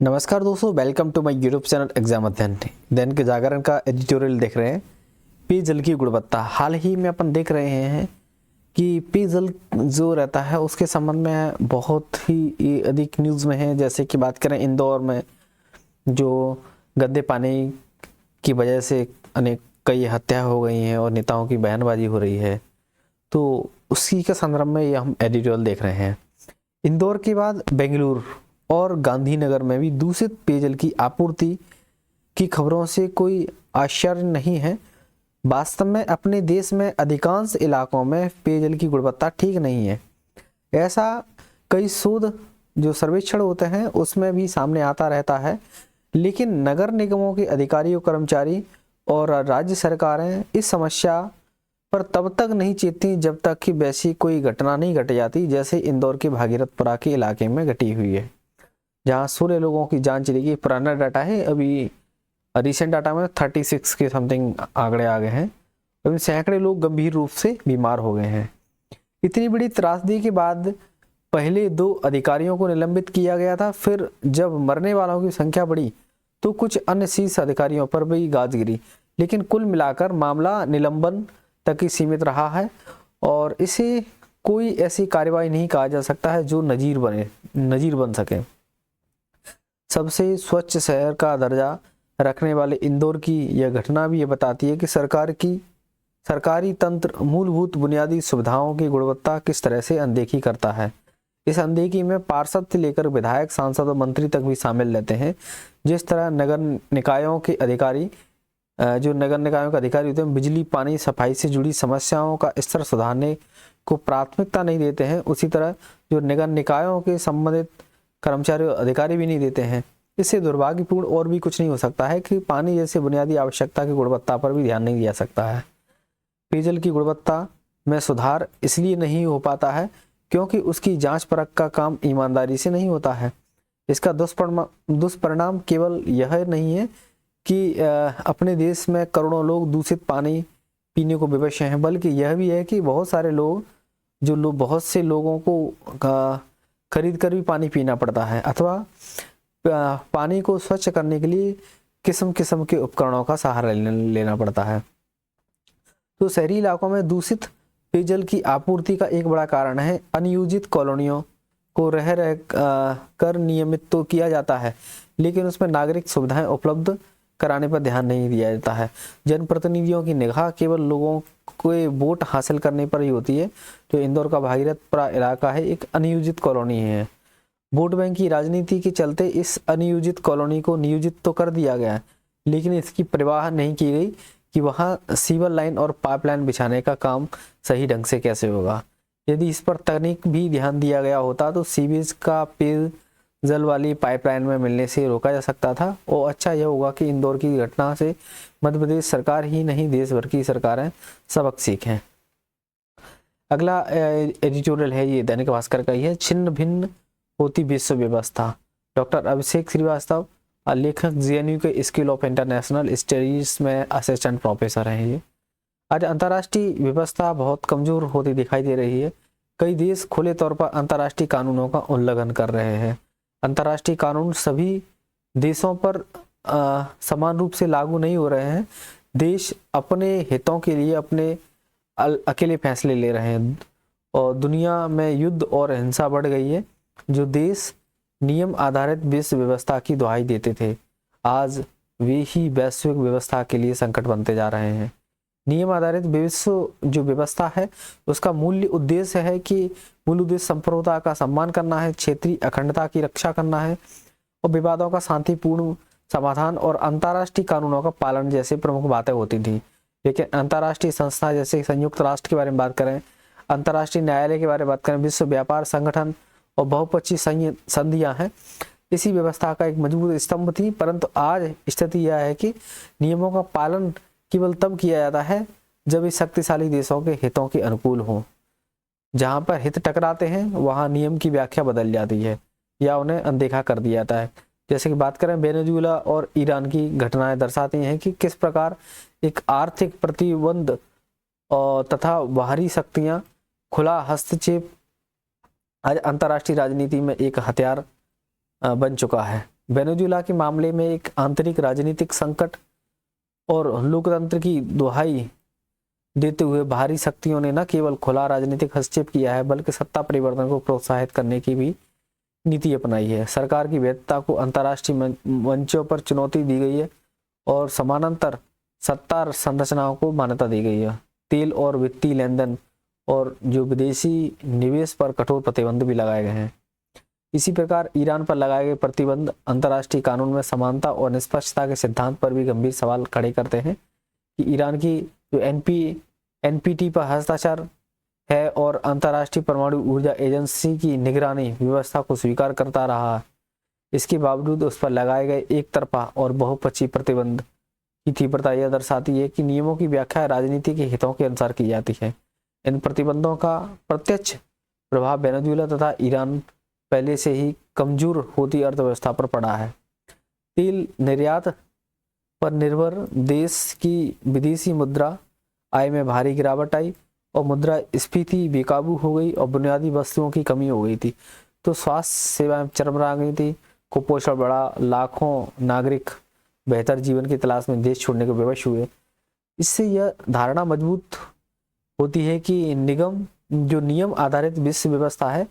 नमस्कार दोस्तों, welcome to my YouTube channel exam Adhyayan. Dainik जागरण का एडिटोरियल देख रहे हैं। पेयजल की गुणवत्ता। हाल ही में अपन देख रहे हैं कि पेयजल जो रहता है उसके संबंध में बहुत ही अधिक न्यूज़ में है। जैसे कि बात करें इंदौर में जो गंदे पानी की वजह से अनेक कई हत्या हो गई हैं और नेताओं की बयानबाजी हो रही है, तो उसी के संदर्भ में ये हम एडिटोरियल देख रहे हैं। इंदौर के बाद बेंगलुरु और गांधीनगर में भी दूषित पेयजल की आपूर्ति की खबरों से कोई आश्चर्य नहीं है। वास्तव में अपने देश में अधिकांश इलाकों में पेयजल की गुणवत्ता ठीक नहीं है। ऐसा कई शोध जो सर्वेक्षण होते हैं उसमें भी सामने आता रहता है, लेकिन नगर निगमों के अधिकारियों, कर्मचारी और राज्य सरकारें इस समस्या पर तब तक नहीं चेतती जब तक कि वैसी कोई घटना नहीं घट जाती, जैसे इंदौर के भागीरथपुरा के इलाके में घटी हुई है, जहां 16 लोगों की जान चली गई। पुराना डाटा है, अभी रिसेंट डाटा में 36 के समथिंग आंकड़े आ गए हैं। अभी सैकड़े लोग गंभीर रूप से बीमार हो गए हैं। इतनी बड़ी त्रासदी के बाद पहले 2 अधिकारियों को निलंबित किया गया था, फिर जब मरने वालों की संख्या बढ़ी तो कुछ अन्य शीर्ष अधिकारियों पर भी गाज गिरी, लेकिन कुल मिलाकर मामला निलंबन तक ही सीमित रहा है और इसे कोई ऐसी कार्रवाई नहीं कहा जा सकता है जो नजीर बन सके। सबसे स्वच्छ शहर का दर्जा रखने वाले इंदौर की यह घटना भी ये बताती है कि सरकारी तंत्र मूलभूत बुनियादी सुविधाओं की गुणवत्ता किस तरह से अनदेखी करता है। इस अनदेखी में पार्षद से लेकर विधायक, सांसद और मंत्री तक भी शामिल रहते हैं। जिस तरह नगर निकायों के अधिकारी होते हैं, बिजली, पानी, सफाई से जुड़ी समस्याओं का स्तर सुधारने को प्राथमिकता नहीं देते हैं, उसी तरह जो नगर निकायों के संबंधित कर्मचारी और अधिकारी भी नहीं देते हैं। इससे दुर्भाग्यपूर्ण और भी कुछ नहीं हो सकता है कि पानी जैसे बुनियादी आवश्यकता की गुणवत्ता पर भी ध्यान नहीं दिया सकता है। पेयजल की गुणवत्ता में सुधार इसलिए नहीं हो पाता है क्योंकि उसकी जांच परख का काम ईमानदारी से नहीं होता है। इसका दुष्परिणाम केवल यह नहीं है कि अपने देश में करोड़ों लोग दूषित पानी पीने को विवश हैं, बल्कि यह भी है कि बहुत से लोगों को खरीद कर भी पानी पीना पड़ता है, अथवा पानी को स्वच्छ करने के लिए किस्म किस्म के उपकरणों का सहारा लेना पड़ता है। तो शहरी इलाकों में दूषित पेयजल की आपूर्ति का एक बड़ा कारण है अनियोजित कॉलोनियों को रह कर नियमित तो किया जाता है, लेकिन उसमें नागरिक सुविधाएं उपलब्ध कराने पर ध्यान नहीं दिया जाता है। जनप्रतिनिधियों की निगाह केवल लोगों को वोट हासिल करने पर ही होती है। जो इंदौर का भागीरथपुरा इलाका है, एक अनियोजित कॉलोनी है। वोट बैंक की राजनीति के चलते इस अनियोजित कॉलोनी को नियोजित तो कर दिया गया, लेकिन इसकी परवाह नहीं की गई कि वहां सीवर लाइन और पाइपलाइन बिछाने का काम सही ढंग से कैसे होगा। यदि इस पर तकनीक भी ध्यान दिया गया होता तो सीवेज का पेयजल वाली पाइपलाइन में मिलने से रोका जा सकता था। और अच्छा यह होगा कि इंदौर की घटना से मध्य प्रदेश सरकार ही नहीं, देश भर की सरकारें सबक सीखें। अगला एडिटोरियल है, ये दैनिक भास्कर का ही है। छिन्न भिन्न होती विश्व व्यवस्था। डॉक्टर अभिषेक श्रीवास्तव, लेखक, जेएनयू के स्कूल ऑफ इंटरनेशनल स्टडीज में असिस्टेंट प्रोफेसर हैं। ये आज अंतर्राष्ट्रीय व्यवस्था बहुत कमजोर होती दिखाई दे रही है। कई देश खुले तौर पर अंतर्राष्ट्रीय कानूनों का उल्लंघन कर रहे हैं। अंतर्राष्ट्रीय कानून सभी देशों पर समान रूप से लागू नहीं हो रहे हैं। देश अपने हितों के लिए अपने अकेले फैसले ले रहे हैं और दुनिया में युद्ध और हिंसा बढ़ गई है। जो देश नियम आधारित विश्व व्यवस्था की दुहाई देते थे, आज वे ही वैश्विक व्यवस्था के लिए संकट बनते जा रहे हैं। नियम आधारित विश्व जो व्यवस्था है उसका मूल उद्देश्य संप्रभुता का सम्मान करना है, क्षेत्रीय अखंडता की रक्षा करना है और विवादों का शांतिपूर्ण समाधान और अंतर्राष्ट्रीय कानूनों का पालन जैसे प्रमुख बातें होती थी। लेकिन अंतर्राष्ट्रीय संस्था जैसे संयुक्त राष्ट्र के बारे में बात करें, अंतर्राष्ट्रीय न्यायालय के बारे में बात करें, विश्व व्यापार संगठन और बहुपक्षीय संधियां हैं, इसी व्यवस्था का एक मजबूत स्तंभ थी। परंतु आज स्थिति यह है कि नियमों का पालन केवल तब किया जाता है जब इस शक्तिशाली देशों के हितों के अनुकूल हो। जहां पर हित टकराते हैं वहां नियम की व्याख्या बदल जाती है या उन्हें अनदेखा कर दिया जाता है। जैसे कि बात करें, वेनेजुएला और ईरान की घटनाएं दर्शाती हैं कि किस प्रकार एक आर्थिक प्रतिबंध तथा बाहरी शक्तियां खुला हस्तक्षेप आज अंतर्राष्ट्रीय राजनीति में एक हथियार बन चुका है। वेनेजुएला के मामले में एक आंतरिक राजनीतिक संकट और लोकतंत्र की दुहाई देते हुए बाहरी शक्तियों ने न केवल खुला राजनीतिक हस्तक्षेप किया है बल्कि सत्ता परिवर्तन को प्रोत्साहित करने की भी नीति अपनाई है। सरकार की वैधता को अंतर्राष्ट्रीय मंचों पर चुनौती दी गई है और समानांतर सत्ता संरचनाओं को मान्यता दी गई है। तेल और वित्तीय लेन देन और जो विदेशी निवेश पर कठोर प्रतिबंध भी लगाए गए हैं। इसी प्रकार ईरान पर लगाए गए प्रतिबंध अंतर्राष्ट्रीय कानून में समानता और निष्पक्षता के सिद्धांत पर भी गंभीर सवाल खड़े करते हैं कि ईरान की जो एनपीटी पर हस्ताक्षर है और अंतर्राष्ट्रीय परमाणु ऊर्जा एजेंसी की निगरानी व्यवस्था को स्वीकार करता रहा है, इसके बावजूद उस पर लगाए गए एक तरफा और बहुपक्षीय प्रतिबंध की तीव्रता यह दर्शाती है कि नियमों की व्याख्या राजनीति के हितों के अनुसार की जाती है। इन प्रतिबंधों का प्रत्यक्ष प्रभाव वेनेजुएला तथा ईरान पहले से ही कमजोर होती अर्थव्यवस्था पर पड़ा है। तेल निर्यात पर निर्भर देश की विदेशी मुद्रा आय में भारी गिरावट आई और मुद्रा स्फीति बेकाबू हो गई और बुनियादी वस्तुओं की कमी हो गई थी। तो स्वास्थ्य सेवाएं चरमरा गई थी, कुपोषण बढ़ा, लाखों नागरिक बेहतर जीवन की तलाश में देश छोड़ने को विवश हुए। इससे यह धारणा मजबूत होती है कि नियम आधारित विश्व व्यवस्था है,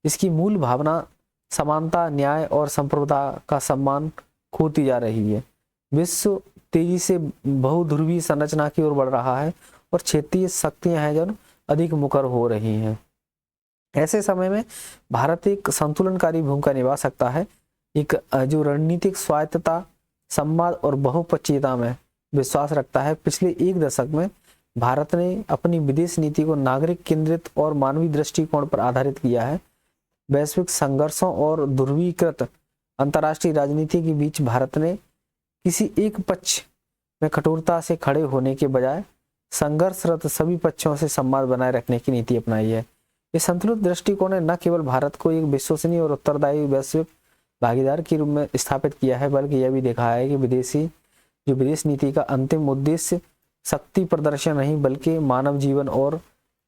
इसकी मूल भावना समानता, न्याय और संप्रभुता का सम्मान खोती जा रही है। विश्व तेजी से बहुध्रुवीय संरचना की ओर बढ़ रहा है और क्षेत्रीय शक्तियां हैं जो अधिक मुखर हो रही हैं। ऐसे समय में भारत एक संतुलनकारी भूमिका निभा सकता है। एक जो रणनीतिक स्वायत्तता, संवाद और बहुपक्षीयता में विश्वास रखता है। पिछले एक दशक में भारत ने अपनी विदेश नीति को नागरिक केंद्रित और मानवीय दृष्टिकोण पर आधारित किया है। वैश्विक संघर्षों और ध्रुवीकृत अंतर्राष्ट्रीय राजनीति के बीच भारत ने किसी एक पक्ष में कठोरता से खड़े होने के बजाय संघर्षरत सभी पक्षों से संवाद बनाए रखने की नीति अपनाई है। इस संतुलित दृष्टिकोण ने न केवल भारत को एक विश्वसनीय और उत्तरदायी वैश्विक भागीदार के रूप में स्थापित किया है, बल्कि यह भी देखा है कि विदेश नीति का अंतिम उद्देश्य शक्ति प्रदर्शन नहीं बल्कि मानव जीवन और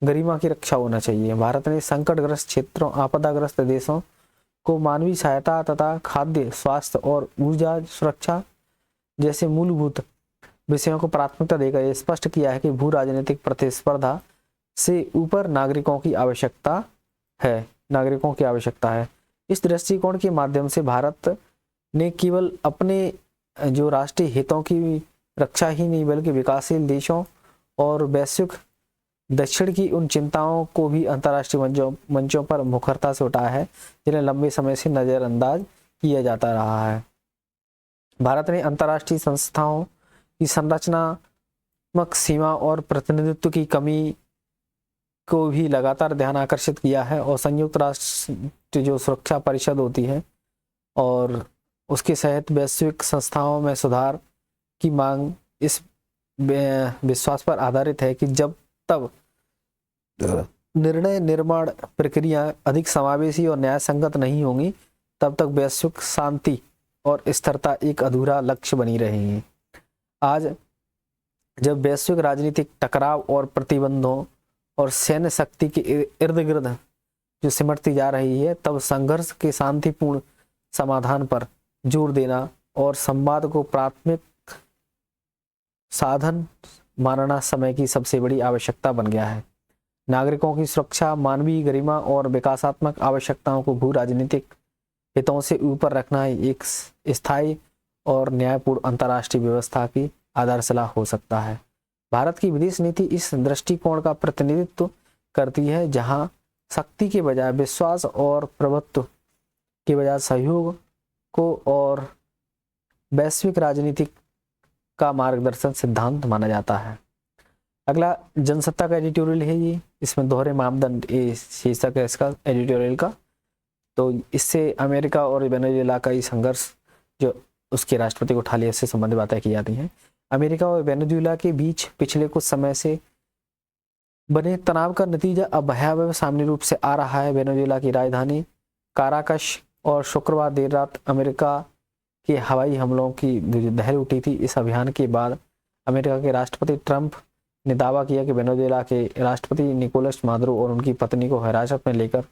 गरिमा की रक्षा होना चाहिए। भारत ने संकटग्रस्त क्षेत्रों, आपदाग्रस्त देशों को मानवीय सहायता तथा खाद्य, स्वास्थ्य और ऊर्जा सुरक्षा जैसे मूलभूत विषयों को प्राथमिकता देकर यह स्पष्ट किया है कि भू राजनीतिक प्रतिस्पर्धा से ऊपर नागरिकों की आवश्यकता है। इस दृष्टिकोण के माध्यम से भारत ने केवल अपने जो राष्ट्रीय हितों की रक्षा ही नहीं बल्कि विकासशील देशों और वैश्विक दक्षिण की उन चिंताओं को भी अंतर्राष्ट्रीय मंचों पर मुखरता से उठाया है जिन्हें लंबे समय से नजरअंदाज किया जाता रहा है। भारत ने अंतर्राष्ट्रीय संस्थाओं की संरचनात्मक सीमा और प्रतिनिधित्व की कमी को भी लगातार ध्यान आकर्षित किया है और संयुक्त राष्ट्र जो सुरक्षा परिषद होती है और उसके सहित वैश्विक संस्थाओं में सुधार की मांग इस विश्वास पर आधारित है कि जब तब निर्णय निर्माण प्रक्रिया अधिक समावेशी और न्याय संगत नहीं होंगी तब तक वैश्विक शांति और स्थिरता एक अधूरा लक्ष्य बनी रहेगी। आज जब वैश्विक राजनीतिक टकराव और प्रतिबंधों और सैन्य शक्ति के इर्द गिर्द जो सिमटती जा रही है, तब संघर्ष के शांतिपूर्ण समाधान पर जोर देना और संवाद को प्राथमिक साधन मानना समय की सबसे बड़ी आवश्यकता बन गया है। नागरिकों की सुरक्षा, मानवीय गरिमा और विकासात्मक आवश्यकताओं को भू राजनीतिक हितों से ऊपर रखना एक स्थायी और न्यायपूर्ण अंतर्राष्ट्रीय व्यवस्था की आधारशिला हो सकता है। भारत की विदेश नीति इस दृष्टिकोण का प्रतिनिधित्व करती है, जहां शक्ति के बजाय विश्वास और प्रभुत्व के बजाय सहयोग को और वैश्विक राजनीतिक का मार्गदर्शन सिद्धांत माना जाता है। अगला जनसत्ता का एडिटोरियल है ये, इसमें दोहरे मापदंड शीर्षक है इसका एडिटोरियल का। तो इससे अमेरिका और वेनेजुएला का संघर्ष जो उसके राष्ट्रपति को उठा लिया, इससे संबंधित बातें की जाती हैं। अमेरिका और वेनेजुएला के बीच पिछले कुछ समय से बने तनाव का नतीजा अब भयावह सामने रूप से आ रहा है। वेनेजुएला की राजधानी काराकश और शुक्रवार देर रात अमेरिका के हवाई हमलों की दहल उठी थी। इस अभियान के बाद अमेरिका के राष्ट्रपति ट्रंप ने दावा किया कि वेनेजुएला के राष्ट्रपति निकोलस मादुरो और उनकी पत्नी को हिरासत में लेकर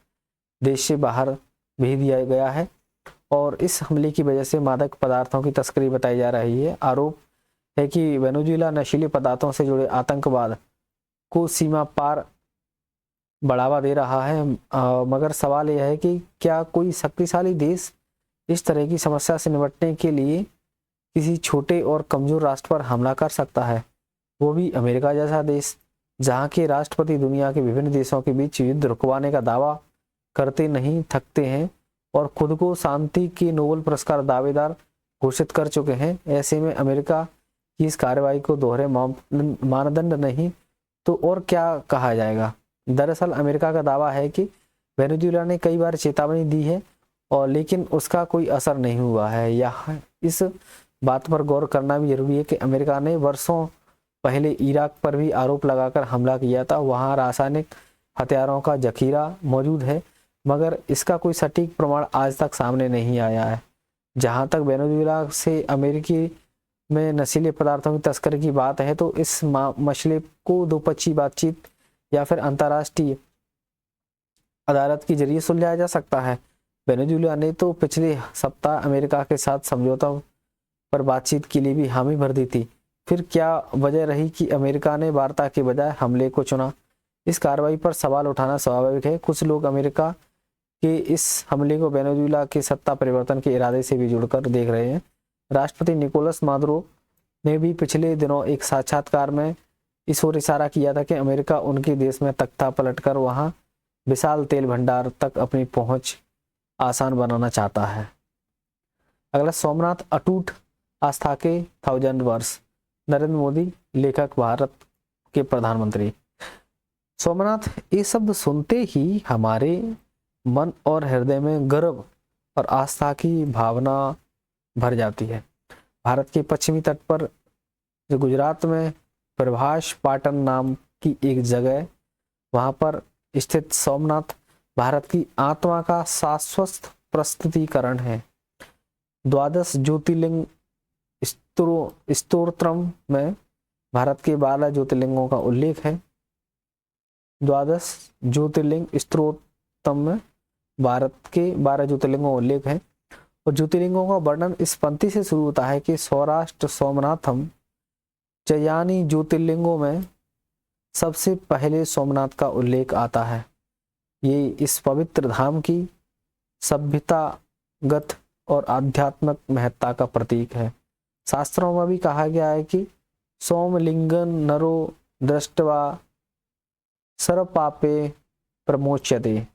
देश से बाहर भेज दिया गया है और इस हमले की वजह से मादक पदार्थों की तस्करी बताई जा रही है। आरोप है कि वेनेजुएला नशीले पदार्थों से जुड़े आतंकवाद को सीमा पार बढ़ावा दे रहा है। मगर सवाल यह है कि क्या कोई शक्तिशाली देश इस तरह की समस्या से निपटने के लिए किसी छोटे और कमजोर राष्ट्र पर हमला कर सकता है, वो भी अमेरिका जैसा देश, जहां के राष्ट्रपति दुनिया के विभिन्न देशों के बीच युद्ध रुकवाने का दावा करते नहीं थकते हैं और खुद को शांति के नोबेल पुरस्कार दावेदार घोषित कर चुके हैं। ऐसे में अमेरिका की इस कार्रवाई को दोहरे मानदंड नहीं तो और क्या कहा जाएगा। दरअसल अमेरिका का दावा है कि वेनेजुएला ने कई बार चेतावनी दी है और लेकिन उसका कोई असर नहीं हुआ है। यहाँ इस बात पर गौर करना भी जरूरी है कि अमेरिका ने वर्षों पहले इराक पर भी आरोप लगाकर हमला किया था। वहाँ रासायनिक हथियारों का जखीरा मौजूद है, मगर इसका कोई सटीक प्रमाण आज तक सामने नहीं आया है। जहाँ तक वेनेजुएला से अमेरिकी में नशीले पदार्थों की तस्करी की बात है, तो इस मसले को द्विपक्षीय बातचीत या फिर अंतर्राष्ट्रीय अदालत के जरिए सुलझाया जा सकता है। वेनेजुएला ने तो पिछले सप्ताह अमेरिका के साथ समझौतों पर बातचीत के लिए भी हामी भर दी थी। फिर क्या वजह रही कि अमेरिका ने वार्ता के बजाय हमले को चुना? इस कार्रवाई पर सवाल उठाना स्वाभाविक है। कुछ लोग अमेरिका के इस हमले को वेनेजुएला के सत्ता परिवर्तन के इरादे से भी जुड़कर देख रहे हैं। राष्ट्रपति निकोलस मादुरो ने भी पिछले दिनों एक साक्षात्कार में इस ओर इशारा किया था कि अमेरिका उनके देश में तख्ता पलटकर वहां विशाल तेल भंडार तक अपनी पहुंच आसान बनाना चाहता है। अगला, सोमनाथ अटूट आस्था के 1000 वर्ष। नरेंद्र मोदी, लेखक, भारत के प्रधानमंत्री। सोमनाथ, ये शब्द सुनते ही हमारे मन और हृदय में गर्व और आस्था की भावना भर जाती है। भारत के पश्चिमी तट पर जो गुजरात में प्रभास पाटन नाम की एक जगह, वहां पर स्थित सोमनाथ भारत की आत्मा का शाश्वत प्रस्तुतिकरण है। 12 ज्योतिर्लिंग स्तोत्रम में भारत के 12 ज्योतिर्लिंगों का उल्लेख है। 12 ज्योतिर्लिंग स्तोत्रम में भारत के 12 ज्योतिर्लिंगों का उल्लेख है और ज्योतिर्लिंगों का वर्णन इस पंक्ति से शुरू होता है कि सौराष्ट्र सोमनाथम चयानी ज्योतिर्लिंगों में सबसे पहले सोमनाथ का उल्लेख आता है। ये इस पवित्र धाम की सभ्यतागत और आध्यात्मिक महत्ता का प्रतीक है। शास्त्रों में भी कहा गया है कि सोमलिंगन नरो दृष्ट्वा सर्वपापे प्रमोच्यते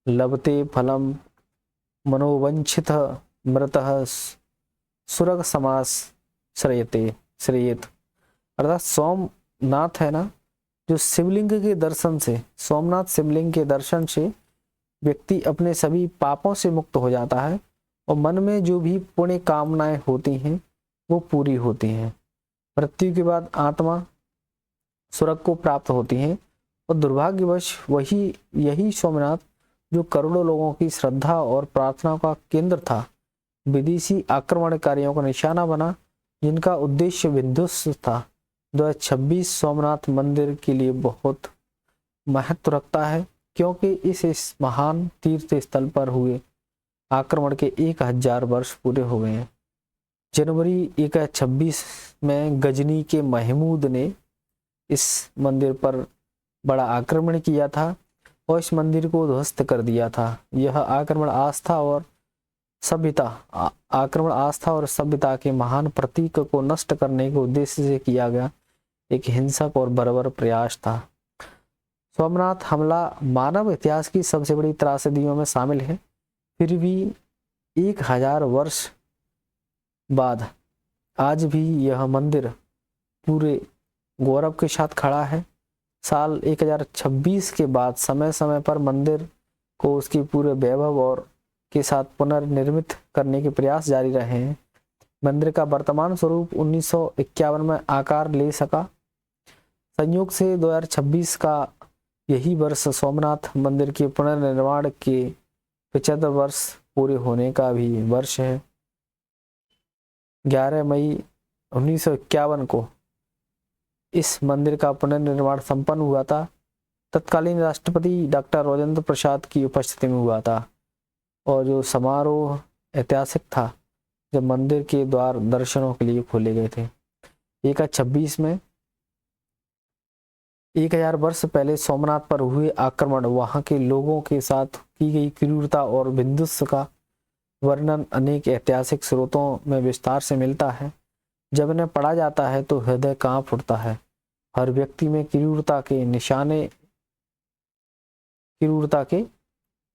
लभते फलम मनोवंचित मृतः सुरग समास श्रेयत। अर्थात सोमनाथ है ना, जो शिवलिंग के दर्शन से, सोमनाथ शिवलिंग के दर्शन से व्यक्ति अपने सभी पापों से मुक्त हो जाता है और मन में जो भी पुण्य कामनाएं होती हैं वो पूरी होती हैं। मृत्यु के बाद आत्मा स्वर्ग को प्राप्त होती है और दुर्भाग्यवश यही सोमनाथ जो करोड़ों लोगों की श्रद्धा और प्रार्थना का केंद्र था, विदेशी आक्रमणकारियों का निशाना बना, जिनका उद्देश्य विध्वंस था। 2026 सोमनाथ मंदिर के लिए बहुत महत्व रखता है, क्योंकि इस महान तीर्थ स्थल पर हुए आक्रमण के 1000 वर्ष पूरे हो गए हैं। जनवरी 2026 में गजनी के महमूद ने इस मंदिर पर बड़ा आक्रमण किया था और इस मंदिर को ध्वस्त कर दिया था। यह आक्रमण आस्था और सभ्यता के महान प्रतीक को नष्ट करने के उद्देश्य से किया गया एक हिंसक और बर्बर प्रयास था। सोमनाथ हमला मानव इतिहास की सबसे बड़ी त्रासदियों में शामिल है। फिर भी 1000 वर्ष बाद आज भी यह मंदिर पूरे गौरव के साथ खड़ा है। साल 1026 के बाद समय समय पर मंदिर को उसकी पूरे वैभव और के साथ पुनर्निर्मित करने के प्रयास जारी रहे हैं। मंदिर का वर्तमान स्वरूप 1951 में आकार ले सका। संयोग से 2026 का यही वर्ष सोमनाथ मंदिर के पुनर्निर्माण के 75 वर्ष पूरे होने का भी वर्ष है। 11 मई 1951 को इस मंदिर का पुनर्निर्माण संपन्न हुआ था। तत्कालीन राष्ट्रपति डॉक्टर राजेंद्र प्रसाद की उपस्थिति में हुआ था और जो समारोह ऐतिहासिक था जब मंदिर के द्वार दर्शनों के लिए खोले गए थे। 1026 में 1000 वर्ष पहले सोमनाथ पर हुए आक्रमण, वहां के लोगों के साथ की गई क्रूरता और विध्वंस का वर्णन अनेक ऐतिहासिक स्रोतों में विस्तार से मिलता है। जब इन्हें पढ़ा जाता है तो हृदय कांप उठता है। हर व्यक्ति में क्रूरता के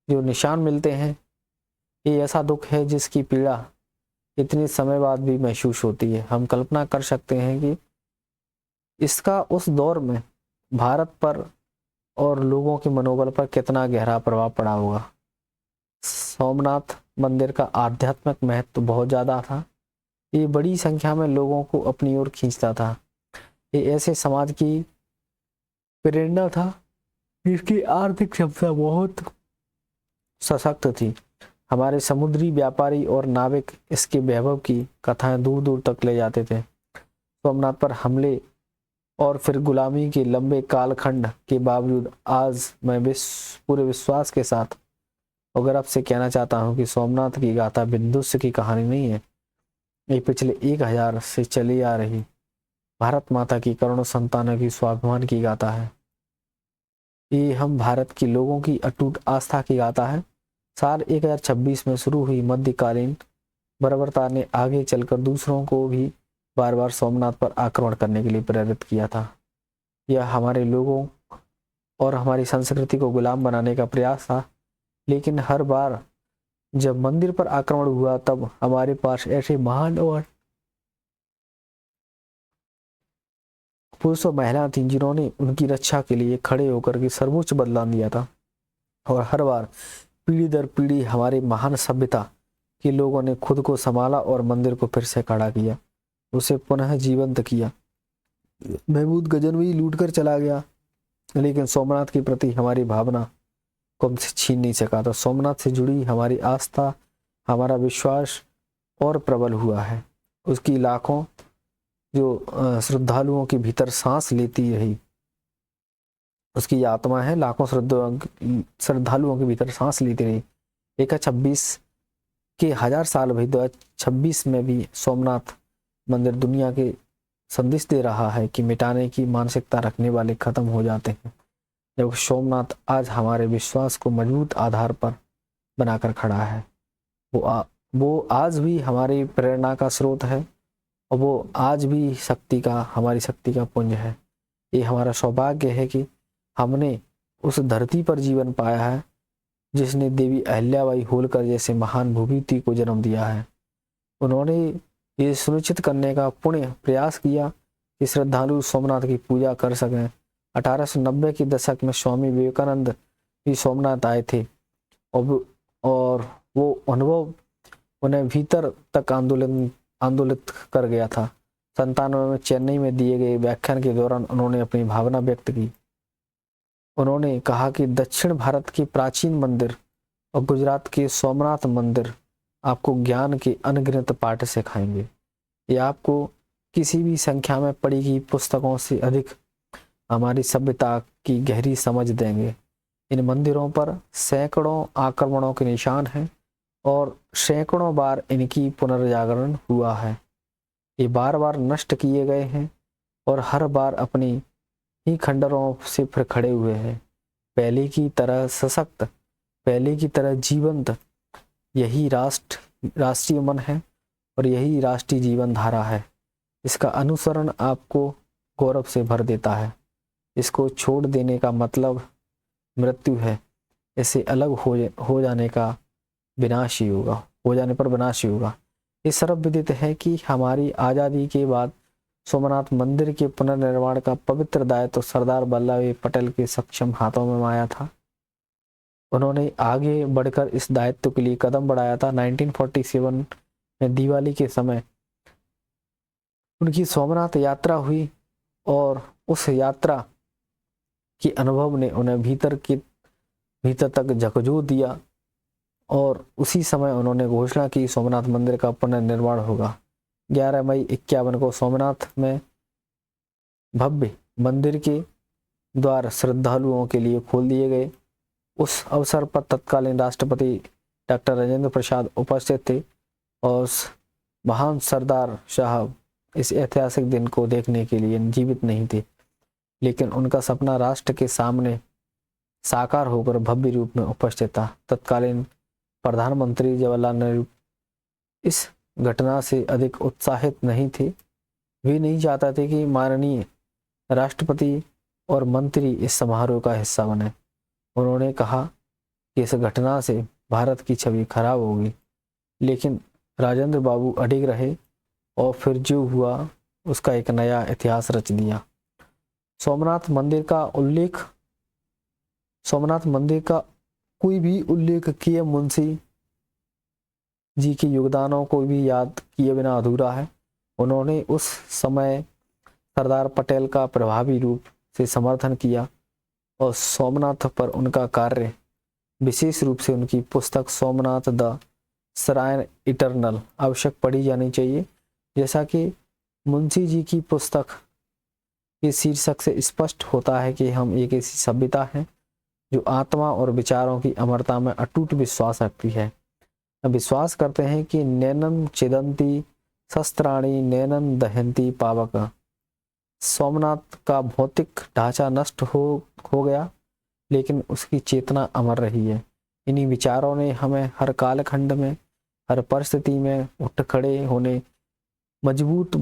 जो निशान मिलते हैं, ये ऐसा दुख है जिसकी पीड़ा इतने समय बाद भी महसूस होती है। हम कल्पना कर सकते हैं कि इसका उस दौर में भारत पर और लोगों के मनोबल पर कितना गहरा प्रभाव पड़ा होगा। सोमनाथ मंदिर का आध्यात्मिक महत्व बहुत ज़्यादा था। ये बड़ी संख्या में लोगों को अपनी ओर खींचता था। ये ऐसे समाज की प्रेरणा था जिसकी आर्थिक क्षमता बहुत सशक्त थी। हमारे समुद्री व्यापारी और नाविक इसके वैभव की कथाएं दूर दूर तक ले जाते थे। सोमनाथ पर हमले और फिर गुलामी के लंबे कालखंड के बावजूद आज मैं पूरे विश्वास के साथ और गर्व से कहना चाहता हूं कि सोमनाथ की गाथा विध्वंस की कहानी नहीं है। ये पिछले 1000 से चली आ रही भारत माता की करोड़ों संतानों की स्वाभिमान की गाथा है। ये हम भारत के लोगों की अटूट आस्था की गाथा है। साल 1026 में शुरू हुई मध्यकालीन बर्बरता ने आगे चलकर दूसरों को भी बार बार सोमनाथ पर आक्रमण करने के लिए प्रेरित किया था। यह हमारे लोगों और हमारी संस्कृति को गुलाम बनाने का प्रयास था। लेकिन हर बार जब मंदिर पर आक्रमण हुआ तब हमारे पास ऐसे महान और पुरुष और महिला थी जिन्होंने उनकी रक्षा के लिए खड़े होकर के सर्वोच्च बलिदान दिया था। और हर बार पीढ़ी दर पीढ़ी हमारे महान सभ्यता के लोगों ने खुद को संभाला और मंदिर को फिर से खड़ा किया, उसे पुनः जीवंत किया। महमूद गजनवी लूट कर चला गया, लेकिन सोमनाथ के प्रति हमारी भावना को हमसे छीन नहीं सका। तो सोमनाथ से जुड़ी हमारी आस्था, हमारा विश्वास और प्रबल हुआ है। उसकी लाखों जो श्रद्धालुओं के भीतर सांस लेती रही, उसकी आत्मा है लाखों श्रद्धालुओं के भीतर सांस लेती रही। 1026 के 1000 साल भाई 2026 में भी सोमनाथ मंदिर दुनिया के संदेश दे रहा है कि मिटाने की मानसिकता रखने वाले खत्म हो जाते हैं। जब सोमनाथ आज हमारे विश्वास को मजबूत आधार पर बनाकर खड़ा है, वो आज भी हमारी प्रेरणा का स्रोत है और वो आज भी हमारी शक्ति का पुंज है। ये हमारा सौभाग्य है कि हमने उस धरती पर जीवन पाया है जिसने देवी अहिल्याबाई होलकर जैसे महान भूमिति को जन्म दिया है। उन्होंने ये सुनिश्चित करने का पुण्य प्रयास किया कि श्रद्धालु सोमनाथ की पूजा कर सकें। 1890 के दशक में स्वामी विवेकानंद भी सोमनाथ आए थे और वो अनुभव उन्हें भीतर तक आंदोलित कर गया था। 97 में चेन्नई में दिए गए व्याख्यान के दौरान उन्होंने अपनी भावना व्यक्त की। उन्होंने कहा कि दक्षिण भारत के प्राचीन मंदिर और गुजरात के सोमनाथ मंदिर आपको ज्ञान के अनगिनत पाठ सिखाएंगे। ये आपको किसी भी संख्या में पढ़ी गई पुस्तकों से अधिक हमारी सभ्यता की गहरी समझ देंगे। इन मंदिरों पर सैकड़ों आक्रमणों के निशान हैं और सैकड़ों बार इनकी पुनर्जागरण हुआ है। ये बार बार नष्ट किए गए हैं और हर बार अपनी ही खंडरों से फिर खड़े हुए हैं, पहले की तरह सशक्त, पहले की तरह जीवंत। यही राष्ट्रीय मन है और यही राष्ट्रीय जीवन धारा है। इसका अनुसरण आपको गौरव से भर देता है। इसको छोड़ देने का मतलब मृत्यु है। इससे अलग हो जाने का विनाश ही होगा, हो जाने पर विनाश ही होगा। ये सर्वविदित है कि हमारी आज़ादी के बाद सोमनाथ मंदिर के पुनर्निर्माण का पवित्र दायित्व सरदार वल्लभ भाई पटेल के सक्षम हाथों में आया था। उन्होंने आगे बढ़कर इस दायित्व के लिए कदम बढ़ाया था। 1947 में दिवाली के समय उनकी सोमनाथ यात्रा हुई और उस यात्रा के अनुभव ने उन्हें भीतर तक झकझोर दिया और उसी समय उन्होंने घोषणा की सोमनाथ मंदिर का पुनर्निर्माण होगा। 11 मई 51 को सोमनाथ में भव्य मंदिर के द्वार श्रद्धालुओं के लिए खोल दिए गए। उस अवसर पर तत्कालीन राष्ट्रपति डॉक्टर राजेंद्र प्रसाद उपस्थित थे। और महान सरदार साहब इस ऐतिहासिक दिन को देखने के लिए जीवित नहीं थे, लेकिन उनका सपना राष्ट्र के सामने साकार होकर भव्य रूप में उपस्थित था। तत्कालीन प्रधानमंत्री जवाहरलाल नेहरू इस घटना से अधिक उत्साहित नहीं थे। वे नहीं चाहते थे कि माननीय राष्ट्रपति और मंत्री इस समारोह का हिस्सा बने। उन्होंने कहा कि इस घटना से भारत की छवि खराब होगी, लेकिन राजेंद्र बाबू अडिग रहे और फिर जो हुआ उसका एक नया इतिहास रच दिया। सोमनाथ मंदिर का कोई भी उल्लेख किए मुंशी जी के योगदानों को भी याद किए बिना अधूरा है। उन्होंने उस समय सरदार पटेल का प्रभावी रूप से समर्थन किया और सोमनाथ पर उनका कार्य, विशेष रूप से उनकी पुस्तक सोमनाथ द श्राइन इटर्नल आवश्यक पढ़ी जानी चाहिए। जैसा कि मुंशी जी की पुस्तक के शीर्षक से स्पष्ट होता है कि हम एक ऐसी सभ्यता हैं जो आत्मा और विचारों की अमरता में अटूट विश्वास रखती है। विश्वास करते हैं कि नैनम छिदन्ति शस्त्राणि नैनम दहन्ति पावक। सोमनाथ का भौतिक ढांचा नष्ट हो गया, लेकिन उसकी चेतना अमर रही है। इन्हीं विचारों ने हमें हर कालखंड में, हर परिस्थिति में उठ खड़े होने, मजबूत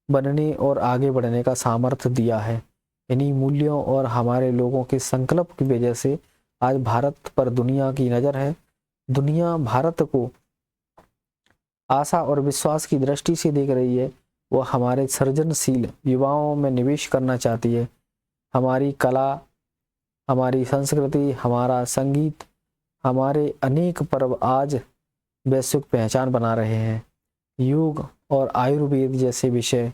बनने और आगे बढ़ने का सामर्थ्य दिया है। इन्हीं मूल्यों और हमारे लोगों के संकल्प की वजह से आज भारत पर दुनिया की नज़र है। दुनिया भारत को आशा और विश्वास की दृष्टि से देख रही है। वो हमारे सृजनशील युवाओं में निवेश करना चाहती है। हमारी कला, हमारी संस्कृति, हमारा संगीत, हमारे अनेक पर्व आज वैश्विक पहचान बना रहे हैं। योग और आयुर्वेद जैसे विषय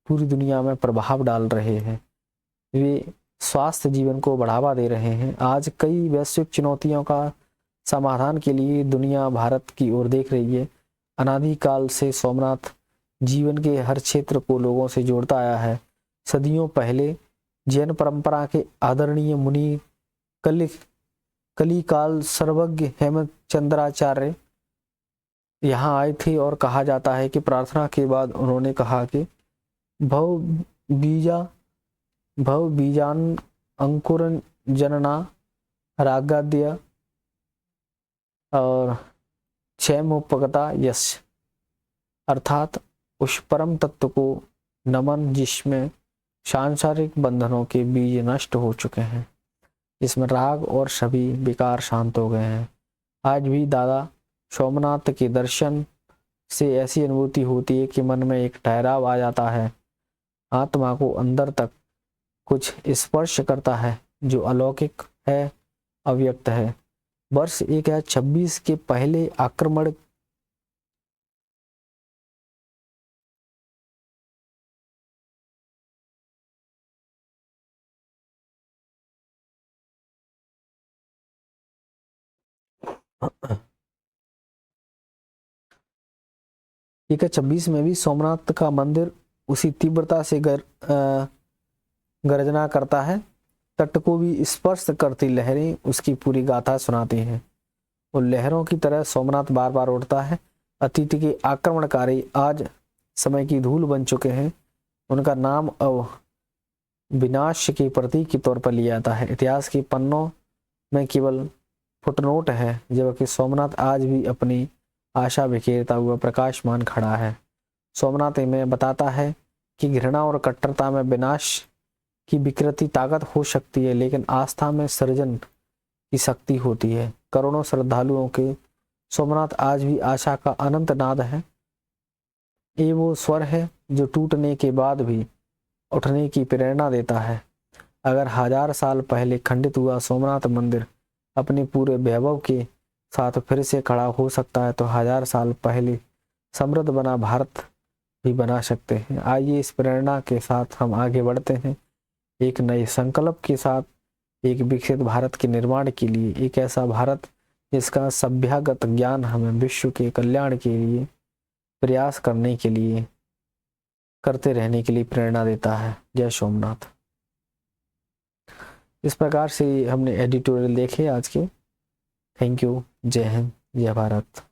पूरी दुनिया में प्रभाव डाल रहे हैं। वे स्वास्थ्य जीवन को बढ़ावा दे रहे हैं। आज कई वैश्विक चुनौतियों का समाधान के लिए दुनिया भारत की ओर देख रही है। अनादिकाल से सोमनाथ जीवन के हर क्षेत्र को लोगों से जोड़ता आया है। सदियों पहले जैन परंपरा के आदरणीय मुनि कलिकाल सर्वज्ञ हेमचंद्राचार्य यहाँ आए थे और कहा जाता है कि प्रार्थना के बाद उन्होंने कहा कि भव बीजान अंकुरन जनना रागाद्य और क्षेमोपगता यश, अर्थात उस परम तत्व को नमन जिसमें सांसारिक बंधनों के बीज नष्ट हो चुके हैं, जिसमें राग और सभी विकार शांत हो गए हैं। आज भी दादा सोमनाथ के दर्शन से ऐसी अनुभूति होती है कि मन में एक ठहराव आ जाता है। आत्मा को अंदर तक कुछ स्पर्श करता है जो अलौकिक है, अव्यक्त है। वर्ष 1026 के पहले आक्रमण ठीक है 26 में भी सोमनाथ का मंदिर उसी तीव्रता से गर्जना करता है। तट को भी स्पर्श करती लहरें उसकी पूरी गाथा सुनाती हैं। और लहरों की तरह सोमनाथ बार बार उठता है। अतीत के आक्रमणकारी आज समय की धूल बन चुके हैं। उनका नाम अब विनाश के प्रतीक के तौर पर लिया जाता है। इतिहास के पन्नों में केवल फुटनोट है, जबकि सोमनाथ आज भी अपनी आशा बिखेरता हुआ प्रकाशमान खड़ा है। सोमनाथ में बताता है कि घृणा और कट्टरता में विनाश की विकृति ताकत हो सकती है, लेकिन आस्था में सृजन की शक्ति होती है। करोड़ों श्रद्धालुओं के सोमनाथ आज भी आशा का अनंत नाद है। ये वो स्वर है जो टूटने के बाद भी उठने की प्रेरणा देता है। अगर 1000 साल पहले खंडित हुआ सोमनाथ मंदिर अपने पूरे वैभव के साथ फिर से खड़ा हो सकता है, तो 1000 साल पहले समृद्ध बना भारत भी बना सकते हैं। आइए इस प्रेरणा के साथ हम आगे बढ़ते हैं, एक नए संकल्प के साथ, एक विकसित भारत के निर्माण के लिए, एक ऐसा भारत जिसका सभ्यगत ज्ञान हमें विश्व के कल्याण के लिए प्रयास करने के लिए, करते रहने के लिए प्रेरणा देता है। जय सोमनाथ। इस प्रकार से हमने एडिटोरियल देखे आज के। Thank you. जय हिंद, जय भारत।